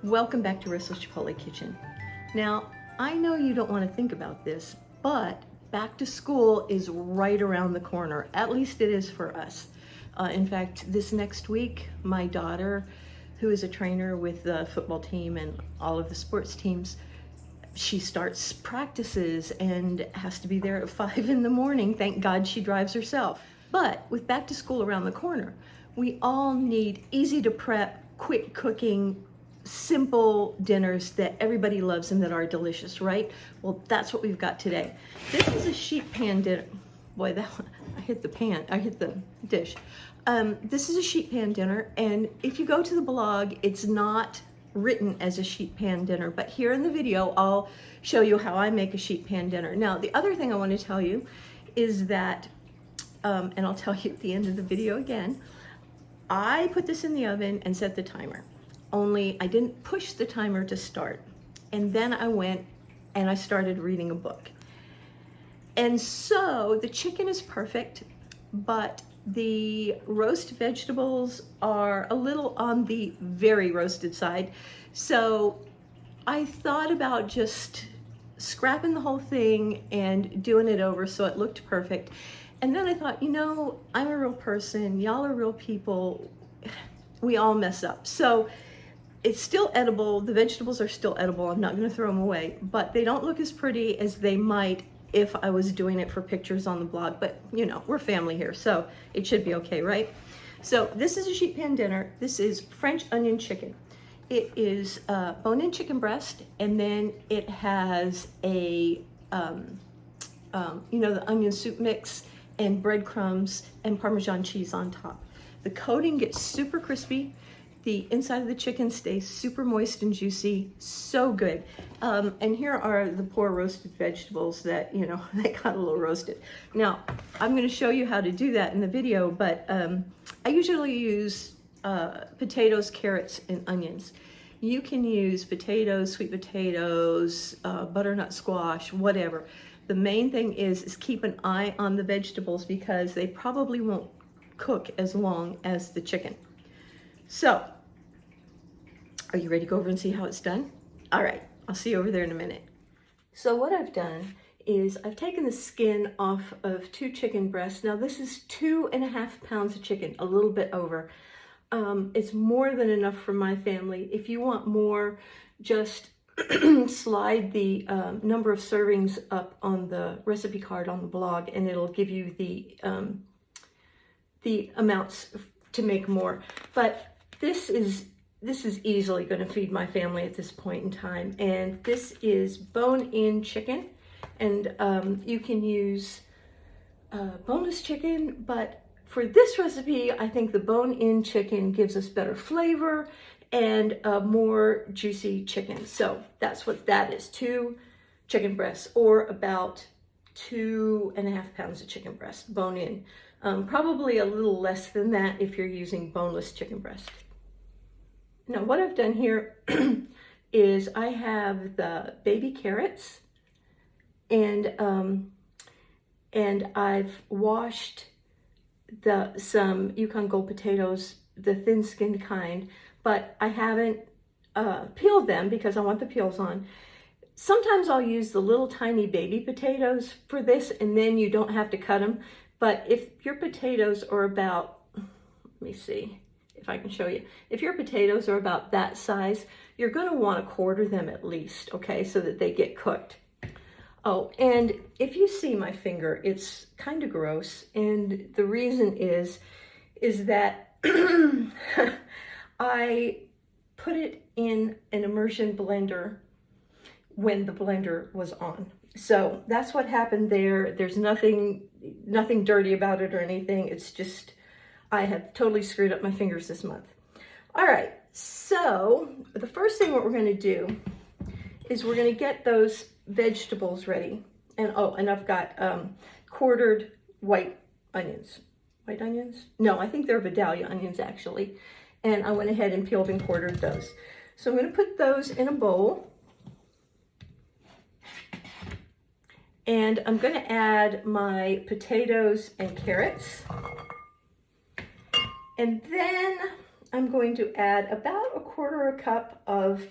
Welcome back to Restless Chipotle Kitchen. Now, I know you don't want to think about this, but back to school is right around the corner. At least it is for us. In fact, this next week, my daughter, who is a trainer with the football team and all of the sports teams, she starts practices and has to be there at 5 in the morning. Thank God she drives herself. But with back to school around the corner, we all need easy to prep, quick cooking, simple dinners that everybody loves and that are delicious, right? Well, that's what we've got today. This is a sheet pan dinner. Boy, that one, I hit the dish. This is a sheet pan dinner, and if you go to the blog, it's not written as a sheet pan dinner, but here in the video, I'll show you how I make a sheet pan dinner. Now, the other thing I want to tell you is that, and I'll tell you at the end of the video again, I put this in the oven and set the timer. Only I didn't push the timer to start. And then I went and I started reading a book. And so the chicken is perfect, but the roast vegetables are a little on the very roasted side. So I thought about just scrapping the whole thing and doing it over so it looked perfect. And then I thought, you know, I'm a real person, y'all are real people, we all mess up. So it's still edible, the vegetables are still edible, I'm not gonna throw them away, but they don't look as pretty as they might if I was doing it for pictures on the blog, but you know, we're family here, so it should be okay, right? So this is a sheet pan dinner. This is French onion chicken. It is bone-in chicken breast, and then it has a, you know, the onion soup mix and breadcrumbs and Parmesan cheese on top. The coating gets super crispy. The inside of the chicken stays super moist and juicy, so good. And here are the poor roasted vegetables that, you know, they got a little roasted. Now, I'm gonna show you how to do that in the video, but I usually use potatoes, carrots, and onions. You can use potatoes, sweet potatoes, butternut squash, whatever. The main thing is keep an eye on the vegetables because they probably won't cook as long as the chicken. So, are you ready to go over and see how it's done? All right, I'll see you over there in a minute. So what I've done is I've taken the skin off of 2 chicken breasts. Now this is 2.5 pounds of chicken, a little bit over. It's more than enough for my family. If you want more, just slide the number of servings up on the recipe card on the blog, and it'll give you the amounts to make more. But this is easily going to feed my family at this point in time. And this is bone-in chicken, and you can use boneless chicken, but for this recipe, I think the bone-in chicken gives us better flavor and more juicy chicken. So that's what that is, 2 chicken breasts, or about 2.5 pounds of chicken breast, bone-in. Probably a little less than that if you're using boneless chicken breast. Now what I've done here is I have the baby carrots, and I've washed some Yukon Gold potatoes, the thin-skinned kind, but I haven't peeled them because I want the peels on. Sometimes I'll use the little tiny baby potatoes for this, and then you don't have to cut them. But if your potatoes are about, let me see if I can show you. If your potatoes are about that size, you're gonna wanna quarter them at least, okay, so that they get cooked. Oh, and if you see my finger, it's kind of gross. And the reason is that I put it in an immersion blender when the blender was on. So that's what happened there. There's nothing dirty about it or anything. It's just, I have totally screwed up my fingers this month. All right, so the first thing what we're gonna do is we're gonna get those vegetables ready. And oh, and I've got quartered white onions. White onions? No, I think they're Vidalia onions actually. And I went ahead and peeled and quartered those. So I'm gonna put those in a bowl. And I'm going to add my potatoes and carrots. And then I'm going to add about 1/4 cup of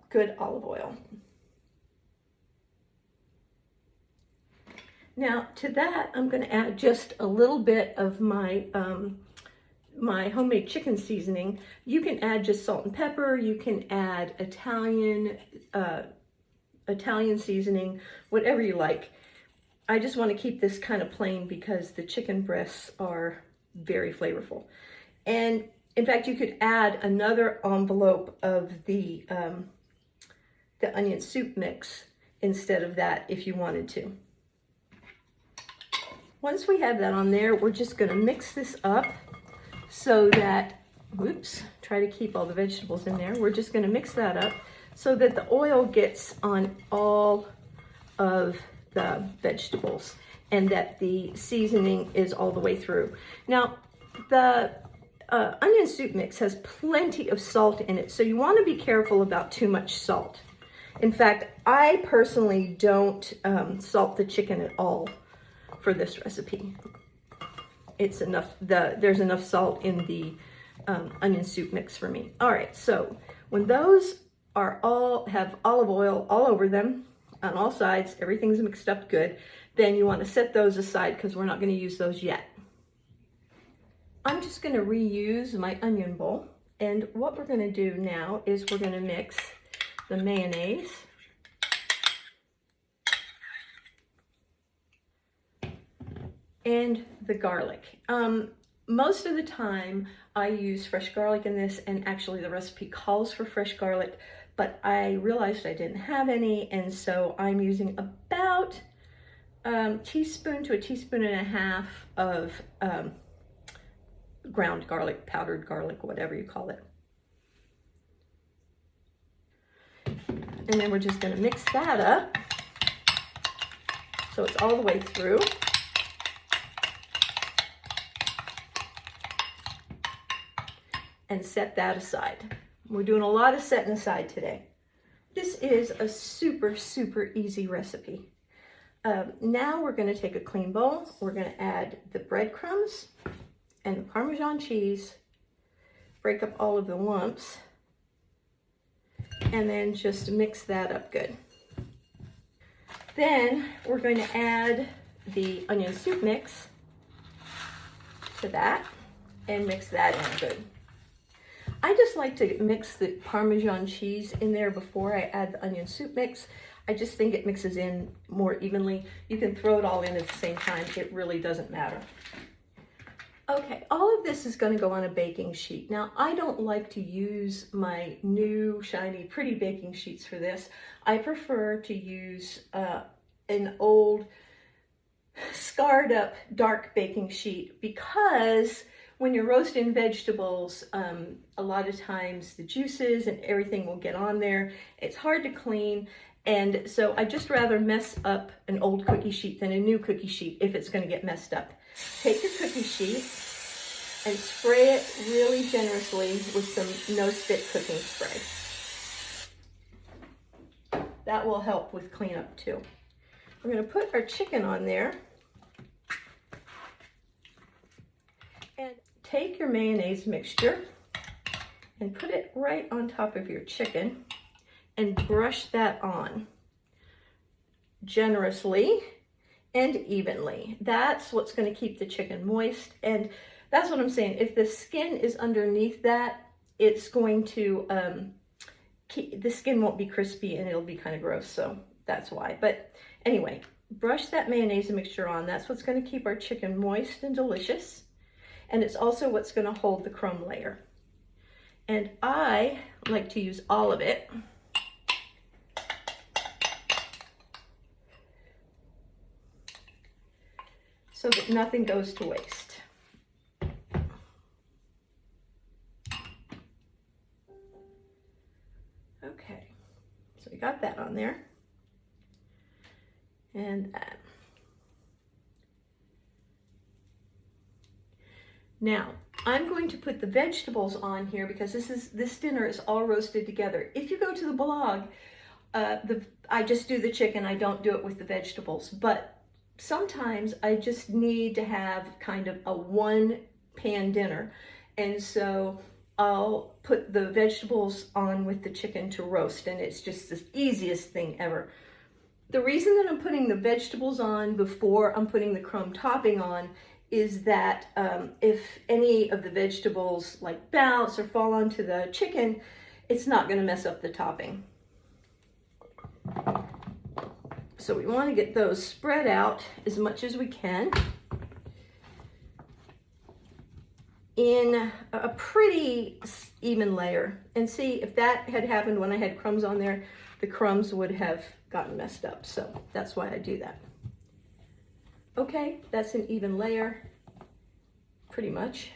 good olive oil. Now to that, I'm going to add just a little bit of my my homemade chicken seasoning. You can add just salt and pepper. You can add Italian seasoning, whatever you like. I just want to keep this kind of plain because the chicken breasts are very flavorful. And in fact, you could add another envelope of the onion soup mix instead of that if you wanted to. Once we have that on there, we're just going to mix this up so that, whoops, try to keep all the vegetables in there. We're just going to mix that up so that the oil gets on all of the vegetables and that the seasoning is all the way through. Now, the onion soup mix has plenty of salt in it, so you want to be careful about too much salt. In fact, I personally don't salt the chicken at all for this recipe. It's enough, there's enough salt in the onion soup mix for me. All right, so when those are have olive oil all over them on all sides, everything's mixed up good, then you want to set those aside because we're not going to use those yet. I'm just going to reuse my onion bowl, and what we're going to do now is we're going to mix the mayonnaise and the garlic. Most of the time I use fresh garlic in this, and actually the recipe calls for fresh garlic, but I realized I didn't have any, and so I'm using about a teaspoon to 1.5 teaspoons of ground garlic, powdered garlic, whatever you call it. And then we're just going to mix that up so it's all the way through. And set that aside. We're doing a lot of setting aside today. This is a super, super easy recipe. Now we're going to take a clean bowl. We're going to add the breadcrumbs and the Parmesan cheese, break up all of the lumps, and then just mix that up good. Then we're going to add the onion soup mix to that and mix that in good. I just like to mix the Parmesan cheese in there before I add the onion soup mix. I just think it mixes in more evenly. You can throw it all in at the same time. It really doesn't matter. Okay, all of this is going to go on a baking sheet. Now, I don't like to use my new, shiny, pretty baking sheets for this. I prefer to use an old, scarred up, dark baking sheet because when you're roasting vegetables, a lot of times the juices and everything will get on there. It's hard to clean. And so I just rather mess up an old cookie sheet than a new cookie sheet if it's going to get messed up. Take your cookie sheet and spray it really generously with some no-stick cooking spray. That will help with cleanup too. We're going to put our chicken on there. And take your mayonnaise mixture and put it right on top of your chicken and brush that on generously and evenly. That's what's going to keep the chicken moist, and that's what I'm saying. If the skin is underneath that, it's going to, the skin won't be crispy and it'll be kind of gross, so that's why. But anyway, brush that mayonnaise mixture on. That's what's going to keep our chicken moist and delicious. And it's also what's going to hold the crumb layer. And I like to use all of it. So that nothing goes to waste. Okay, so we got that on there. And that. Now, I'm going to put the vegetables on here because this dinner is all roasted together. If you go to the blog, I just do the chicken. I don't do it with the vegetables. But sometimes I just need to have kind of a one-pan dinner. And so I'll put the vegetables on with the chicken to roast, and it's just the easiest thing ever. The reason that I'm putting the vegetables on before I'm putting the crumb topping on is that if any of the vegetables like bounce or fall onto the chicken, it's not going to mess up the topping. So we want to get those spread out as much as we can in a pretty even layer. And see, if that had happened when I had crumbs on there, the crumbs would have gotten messed up. So that's why I do that. Okay, that's an even layer, pretty much.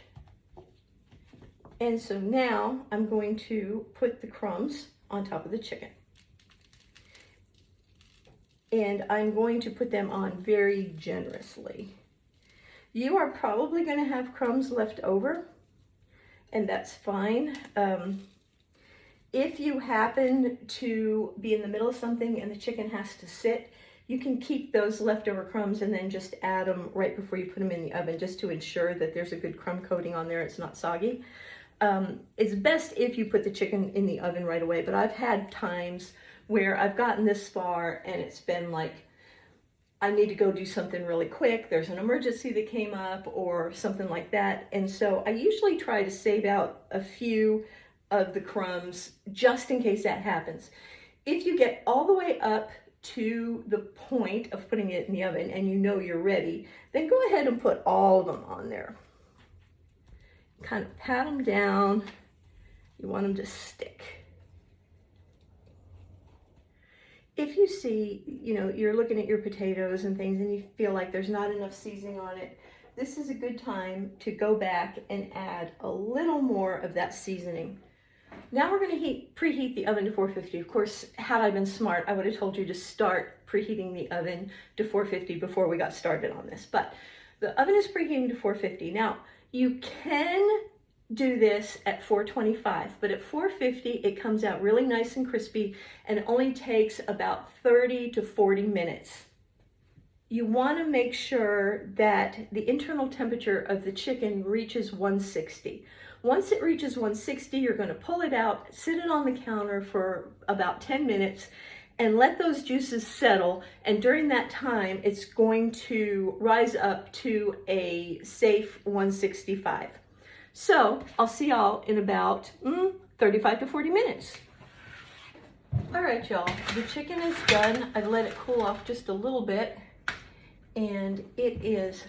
And so now I'm going to put the crumbs on top of the chicken. And I'm going to put them on very generously. You are probably going to have crumbs left over, and that's fine. If you happen to be in the middle of something and the chicken has to sit, you can keep those leftover crumbs and then just add them right before you put them in the oven, just to ensure that there's a good crumb coating on there, it's not soggy. It's best if you put the chicken in the oven right away, but I've had times where I've gotten this far and it's been like, I need to go do something really quick, there's an emergency that came up or something like that, and so I usually try to save out a few of the crumbs just in case that happens. If you get all the way up to the point of putting it in the oven and you know you're ready, then go ahead and put all of them on there. Kind of pat them down. You want them to stick. If you see, you're looking at your potatoes and things and you feel like there's not enough seasoning on it, this is a good time to go back and add a little more of that seasoning. Now we're going to preheat the oven to 450. Of course, had I been smart, I would have told you to start preheating the oven to 450 before we got started on this. But the oven is preheating to 450. Now, you can do this at 425, but at 450 it comes out really nice and crispy, and it only takes about 30 to 40 minutes. You want to make sure that the internal temperature of the chicken reaches 160. Once it reaches 160, you're going to pull it out, sit it on the counter for about 10 minutes, and let those juices settle. And during that time, it's going to rise up to a safe 165. So I'll see y'all in about 35 to 40 minutes. All right, y'all, the chicken is done. I've let it cool off just a little bit, and it is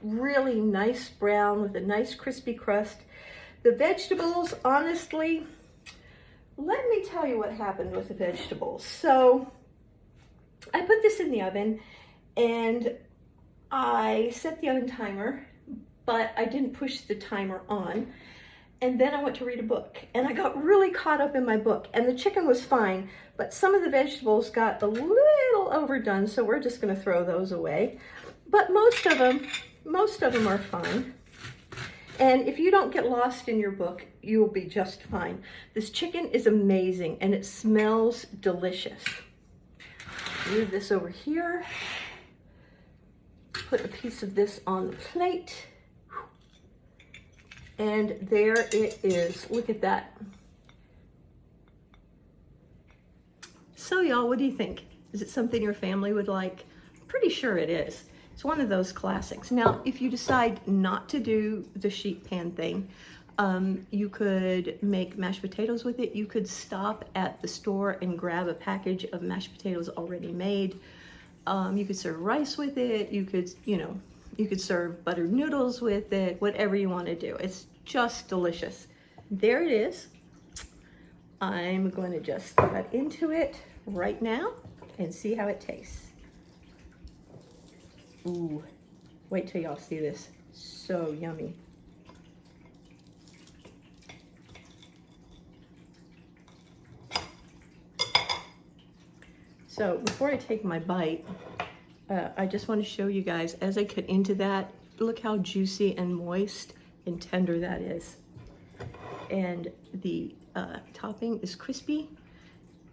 really nice brown with a nice crispy crust. The vegetables, honestly, let me tell you what happened with the vegetables. So I put this in the oven and I set the oven timer, but I didn't push the timer on. And then I went to read a book and I got really caught up in my book, and the chicken was fine, but some of the vegetables got a little overdone, so we're just going to throw those away. But most of them are fine. And if you don't get lost in your book, you'll be just fine. This chicken is amazing and it smells delicious. Move this over here. Put a piece of this on the plate. And there it is. Look at that. So y'all, what do you think? Is it something your family would like? I'm pretty sure it is. It's one of those classics. Now, if you decide not to do the sheet pan thing, you could make mashed potatoes with it. You could stop at the store and grab a package of mashed potatoes already made. You could serve rice with it. You could serve buttered noodles with it, whatever you want to do. It's just delicious. There it is. I'm going to just cut into it right now and see how it tastes. Ooh, wait till y'all see this. So yummy. So before I take my bite, I just want to show you guys, as I cut into that, look how juicy and moist and tender that is. And the topping is crispy.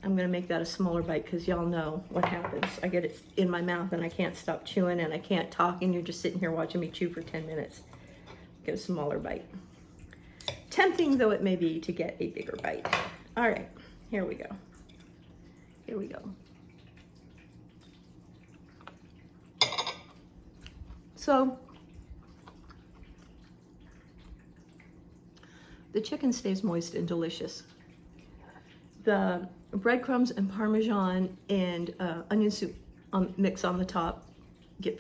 I'm gonna make that a smaller bite because y'all know what happens. I get it in my mouth and I can't stop chewing and I can't talk, and you're just sitting here watching me chew for 10 minutes. Get a smaller bite. tempting though it may be to get a bigger bite. All right, here we go. Here we go. So the chicken stays moist and delicious. The breadcrumbs and Parmesan and onion soup mix on the top get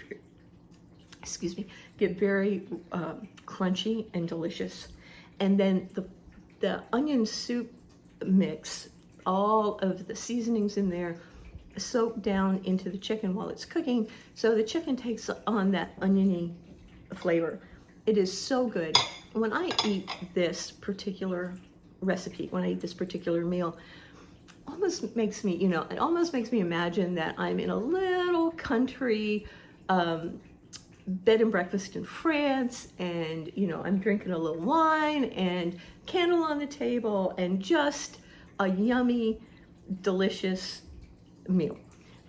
very crunchy and delicious. And then the onion soup mix, all of the seasonings in there soak down into the chicken while it's cooking, so the chicken takes on that oniony flavor. It is so good. When I eat this particular recipe, when I eat this particular meal, almost makes me, it almost makes me imagine that I'm in a little country bed and breakfast in France, and I'm drinking a little wine and candle on the table and just a yummy, delicious meal.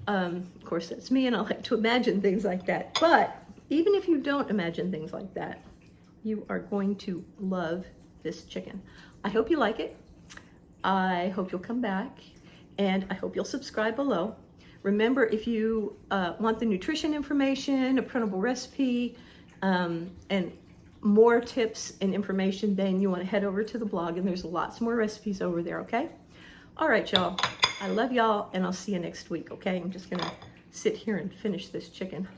Of course, that's me, and I like to imagine things like that. But even if you don't imagine things like that, you are going to love this chicken. I hope you like it. I hope you'll come back, and I hope you'll subscribe below. Remember, if you want the nutrition information, a printable recipe, and more tips and information, then you want to head over to the blog, and there's lots more recipes over there, okay? All right, y'all. I love y'all, and I'll see you next week, okay? I'm just gonna sit here and finish this chicken.